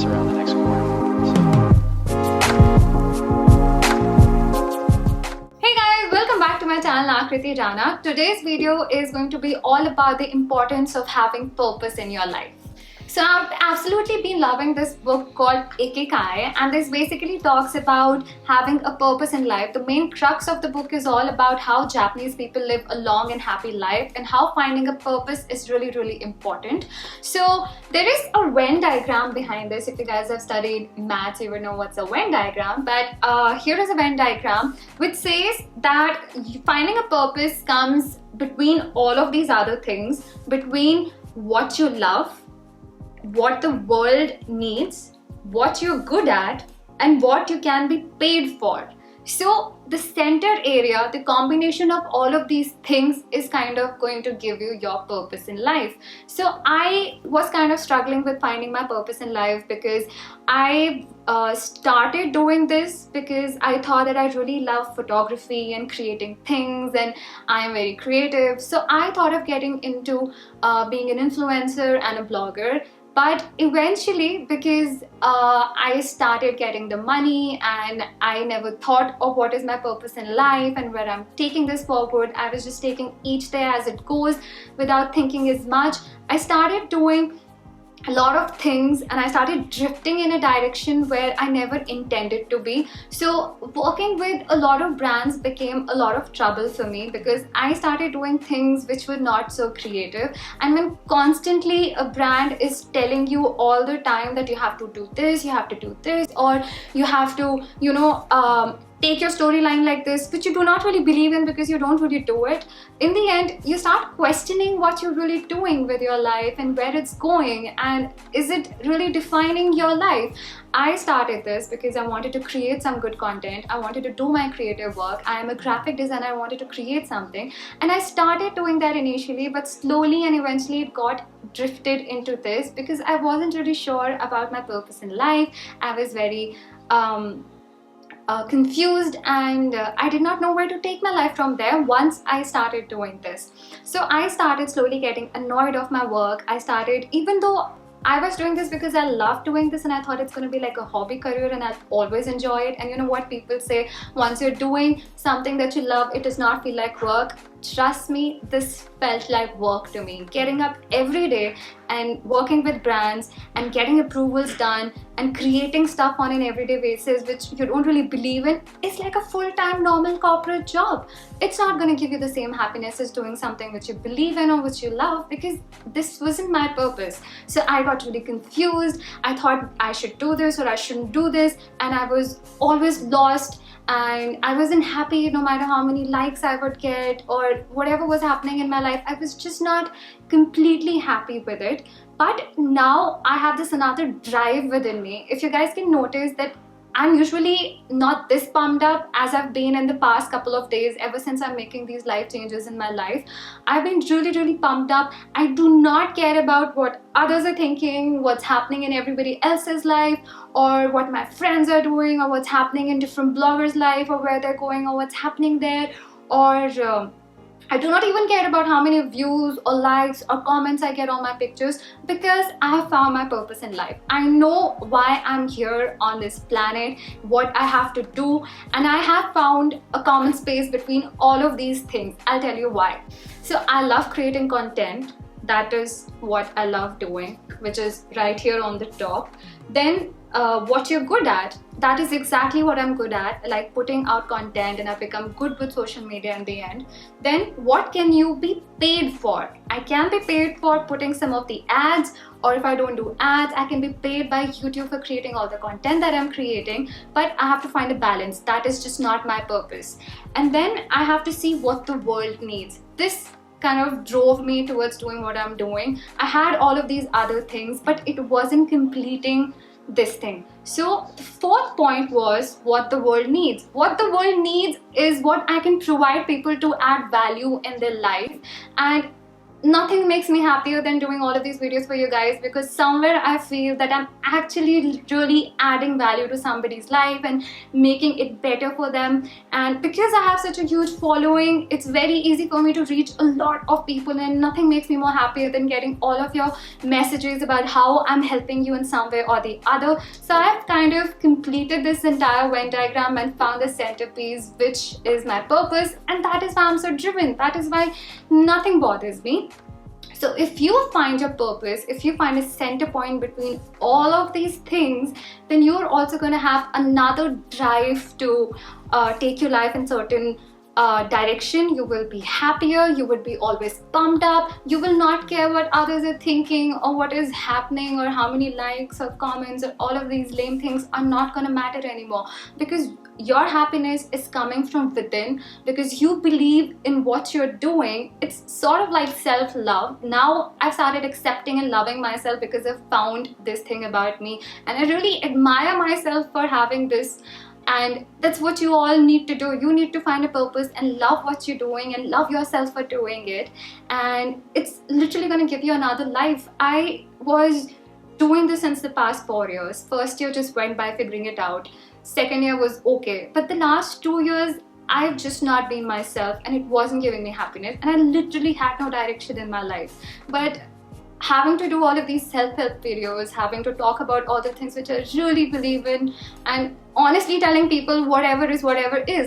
that's around the next corner. Hey guys, welcome back to my channel Aakriti Rana. Today's video is going to be all about the importance of having purpose in your life. So I've absolutely been loving this book called Ikigai, and this basically talks about having a purpose in life. The main crux of the book is all about how Japanese people live a long and happy life and how finding a purpose is really important. So there is a Venn diagram behind this. If you guys have studied maths, you would know what's a Venn diagram. But here is a Venn diagram which says that finding a purpose comes between all of these other things, between what you love, what the world needs, what you're good at, and what you can be paid for. So the center area, the combination of all of these things is kind of going to give you your purpose in life. So I was kind of struggling with finding my purpose in life because I started doing this because I thought that I really love photography and creating things, and I am very creative. So I thought of getting into being an influencer and a blogger. But eventually, because I started getting the money and I never thought of what is my purpose in life and where I'm taking this forward, I was just taking each day as it goes without thinking as much. I started doing a lot of things and I started drifting in a direction where I never intended to be. So working with a lot of brands became a lot of trouble for me because I started doing things which were not so creative. And when constantly a brand is telling you all the time that you have to do this, you have to do this, or you have to, take your storyline like this, which you do not really believe in because you don't really do it. In the end, you start questioning what you're really doing with your life and where it's going, and is it really defining your life? I started this because I wanted to create some good content. I wanted to do my creative work. I am a graphic designer. I wanted to create something, and I started doing that initially, but slowly and eventually it got drifted into this because I wasn't really sure about my purpose in life. I was very confused, and I did not know where to take my life from there once I started doing this. So I started slowly getting annoyed of my work. I started, even though I was doing this because I love doing this and I thought it's going to be like a hobby career and I'll always enjoy it. And you know what people say, once you're doing something that you love, it does not feel like work. Trust me, this felt like work to me. Getting up every day and working with brands and getting approvals done and creating stuff on an everyday basis which you don't really believe in is like a full-time normal corporate job. It's not going to give you the same happiness as doing something which you believe in or which you love, because this wasn't my purpose. So I got really confused. I thought I should do this or I shouldn't do this, and I was always lost. And I wasn't happy no matter how many likes I would get or whatever was happening in my life. I was just not completely happy with it. But now I have this another drive within me. If you guys can notice that I'm usually not this pumped up as I've been in the past couple of days ever since I'm making these life changes in my life. I've been really pumped up. I do not care about what others are thinking, what's happening in everybody else's life, or what my friends are doing, or what's happening in different bloggers' life, or where they're going, or what's happening there, or I do not even care about how many views or likes or comments I get on my pictures, because I have found my purpose in life. I know why I'm here on this planet, what I have to do, and I have found a common space between all of these things. I'll tell you why. So I love creating content. That is what I love doing, which is right here on the top. Then what you're good at, that is exactly what I'm good at, like putting out content, and I've become good with social media in the end. Then what can you be paid for? I can be paid for putting some of the ads, or if I don't do ads, I can be paid by YouTube for creating all the content that I'm creating, but I have to find a balance. That is just not my purpose. And then I have to see what the world needs. This kind of drove me towards doing what I'm doing. I had all of these other things, but it wasn't completing this thing. So the fourth point was what the world needs. What the world needs is what I can provide people to add value in their life. And nothing makes me happier than doing all of these videos for you guys, because somewhere I feel that I'm actually really adding value to somebody's life and making it better for them. And because I have such a huge following, it's very easy for me to reach a lot of people, and nothing makes me more happier than getting all of your messages about how I'm helping you in some way or the other. So I've kind of completed this entire Venn diagram and found the centerpiece, which is my purpose, and that is why I'm so driven. That is why nothing bothers me. So if you find your purpose, if you find a center point between all of these things, then you're also going to have another drive to take your life in certain direction. You will be happier, you will be always pumped up, you will not care what others are thinking or what is happening or how many likes or comments or all of these lame things are not going to matter anymore, because your happiness is coming from within, because you believe in what you're doing. It's sort of like self-love. Now I've started accepting and loving myself because I've found this thing about me, and I really admire myself for having this. And that's what you all need to do. You need to find a purpose and love what you're doing and love yourself for doing it, and it's literally going to give you another life. I was doing this since the past 4 years. First year just went by figuring it out. Second year was okay, but the last 2 years I've just not been myself, and it wasn't giving me happiness, and I literally had no direction in my life. But having to do all of these self-help videos, having to talk about all the things which I really believe in, and honestly telling people whatever is,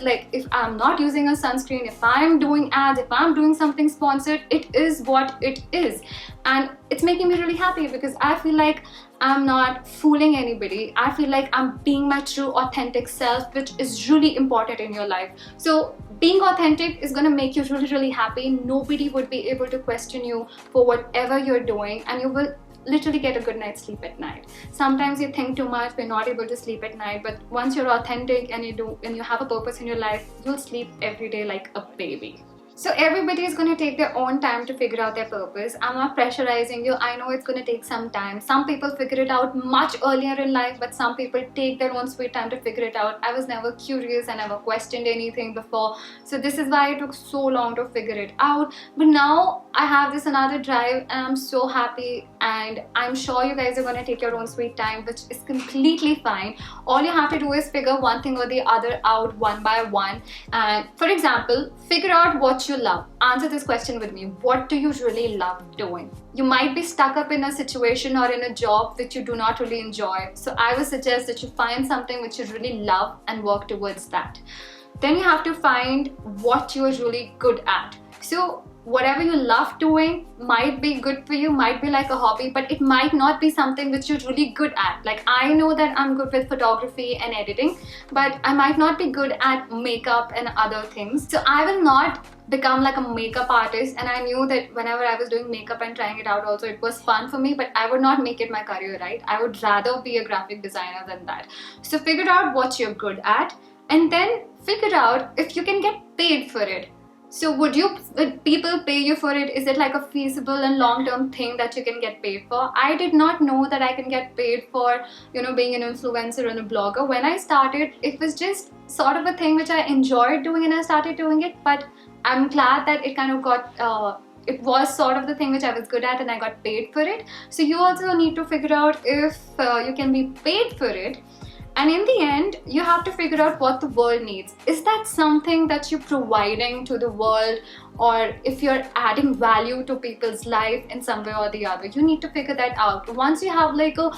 like if I'm not using a sunscreen, if I'm doing ads, if I'm doing something sponsored, it is what it is. And it's making me really happy, because I feel like I'm not fooling anybody. I feel like I'm being my true authentic self, which is really important in your life. So being authentic is going to make you really, really happy. Nobody would be able to question you for whatever you're doing, and you will literally get a good night's sleep at night. Sometimes you think too much, we're not able to sleep at night, but once you're authentic and you have a purpose in your life, you'll sleep every day like a baby. So everybody is going to take their own time to figure out their purpose. I'm not pressurizing you. I know it's going to take some time. Some people figure it out much earlier in life, but some people take their own sweet time to figure it out. I was never curious. I never questioned anything before. So this is why it took so long to figure it out. But now I have this another drive, and I'm so happy, and I'm sure you guys are going to take your own sweet time, which is completely fine. All you have to do is figure one thing or the other out one by one. And for example, figure out what you love. Answer this question with me. What do you really love doing? You might be stuck up in a situation or in a job which you do not really enjoy. So I would suggest that you find something which you really love and work towards that. Then you have to find what you're really good at. So whatever you love doing might be good for you, might be like a hobby, but it might not be something which you're really good at. Like I know that I'm good with photography and editing, but I might not be good at makeup and other things. So I will not become like a makeup artist, and I knew that whenever I was doing makeup and trying it out also, it was fun for me, but I would not make it my career, right? I would rather be a graphic designer than that. So figure out what you're good at, and then figure out if you can get paid for it. So would people pay you for it? Is it like a feasible and long-term thing that you can get paid for? I did not know that I can get paid for, being an influencer and a blogger. When I started, it was just sort of a thing which I enjoyed doing, and I started doing it, but I'm glad that it kind of got, it was sort of the thing which I was good at, and I got paid for it. So you also need to figure out if you can be paid for it. And in the end, you have to figure out what the world needs. Is that something that you're providing to the world, or if you're adding value to people's life in some way or the other? You need to figure that out. Once you have like a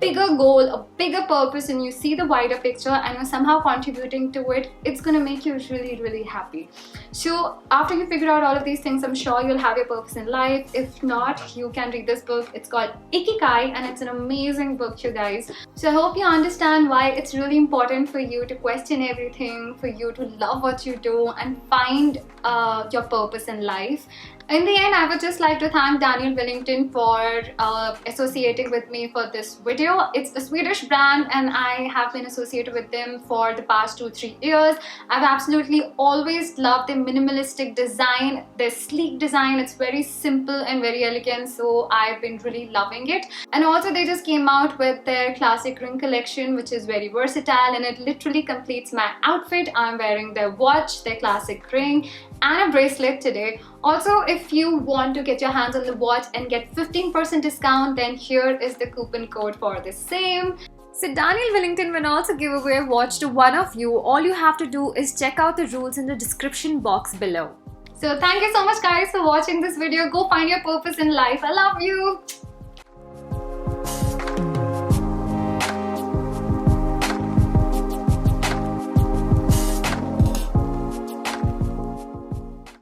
bigger goal, a bigger purpose, and you see the wider picture and you're somehow contributing to it, it's gonna make you really, really happy. So after you figure out all of these things, I'm sure you'll have your purpose in life. If not, you can read this book. It's called Ikigai, and it's an amazing book, you guys. So I hope you understand why it's really important for you to question everything, for you to love what you do and find your purpose in life. In the end, I would just like to thank Daniel Wellington for associating with me for this video. It's a Swedish brand, and I have been associated with them for the past 2-3 years. I've absolutely always loved their minimalistic design, their sleek design. It's very simple and very elegant, so I've been really loving it. And also they just came out with their classic ring collection, which is very versatile, and it literally completes my outfit. I'm wearing their watch, their classic ring, and a bracelet today. Also, if you want to get your hands on the watch and get 15% discount, then here is the coupon code for the same. So Daniel Wellington will also give away a watch to one of you. All you have to do is check out the rules in the description box below. So thank you so much guys for watching this video. Go find your purpose in life. I love you.